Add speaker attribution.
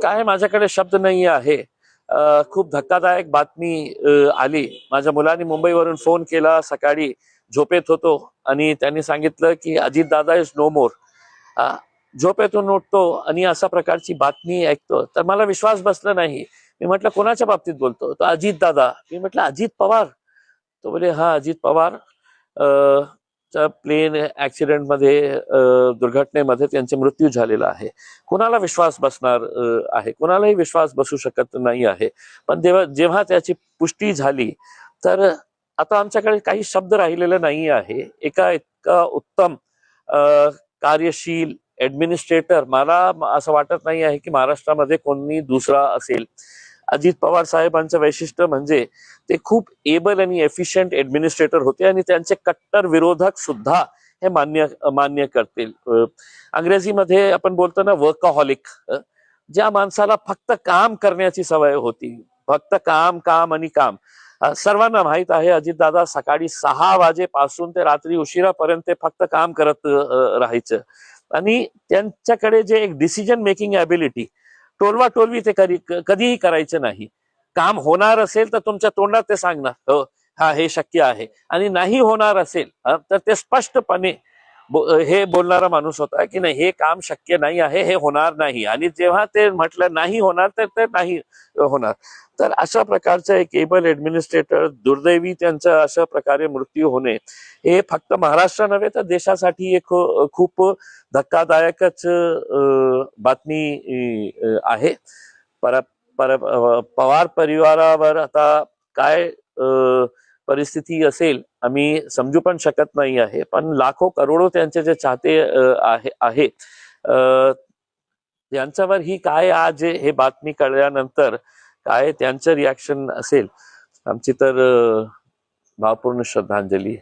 Speaker 1: काय माझ्याकडे शब्द नाही आहे. खूप धक्कादायक बातमी आली. माझ्या मुलांनी मुंबईवरून फोन केला, सकाळी झोपेत होतो आणि त्यांनी सांगितलं की अजित दादा इज नो मोर. झोपेतून उठतो आणि अशा प्रकारची बातमी ऐकतो तर मला विश्वास बसला नाही. मी म्हटलं कोणाच्या बाबतीत बोलतो? तो अजित दादा. मी म्हटलं अजित पवार? तो बोले हा अजित पवार प्लेन ऍक्सिडेंट मध्ये दुर्घटनेमध्ये त्यांचा मृत्यू झालेला आहे. कुणाला विश्वास बसणार आहे? कुणालाही विश्वास बसू शकत नाही आहे. पण जेव्हा त्याची पुष्टी झाली तर आता आमच्याकडे काही शब्द राहिलेले नाही आहे. इतका उत्तम कार्यशील ऍडमिनिस्ट्रेटर मला असं वाटत नाही आहे की महाराष्ट्रामध्ये कोणी दुसरा असेल. अजित पवार साहेबांचं वैशिष्ट्य म्हणजे ते खूप एबल आणि एफिशियंट ऍडमिनिस्ट्रेटर होते आणि त्यांचे कट्टर विरोधक सुद्धा हे मान्य करतील. अंग्रेजीमध्ये आपण बोलतो ना वर्कहॉलिक. ज्या माणसाला फक्त काम करण्याची सवय होती, फक्त काम काम आणि काम. सर्वांना माहित आहे अजितदादा सकाळी 6 वाजेपासून ते रात्री उशिरापर्यंत फक्त काम करत राहायचं आणि त्यांच्याकडे जे एक डिसिजन मेकिंग ॲबिलिटी, टोलवा टोलवी ते कधीही करायचं नाही. काम होणार असेल तर तुमच्या तोंडात ते सांगणार हो हा हे शक्य आहे, आणि नाही होणार असेल तर ते स्पष्टपणे हे बोलणारा माणूस होता की नाही हे काम शक्य नाही आहे, हे होणार नाही. आणि जेव्हा ते म्हटलं नाही होणार तर ते नाही होणार. तर अशा प्रकारचं एक एबल ऍडमिनिस्ट्रेटर, दुर्दैवी त्यांचा अशा प्रकारे मृत्यू होणे हे फक्त महाराष्ट्र नव्हे तर देशासाठी एक खूप धक्कादायकच बातमी आहे. पवार परिवारावर आता काय परिस्थिती असेल आम्ही समजू पण शकत नाही आहे. पण लाखो करोडो त्यांचे जे चाहते आहे त्यांच्यावर ही काय आज हे बातमी कळल्यानंतर काय त्यांचं रिॲक्शन असेल, आमची तर भावपूर्ण श्रद्धांजली.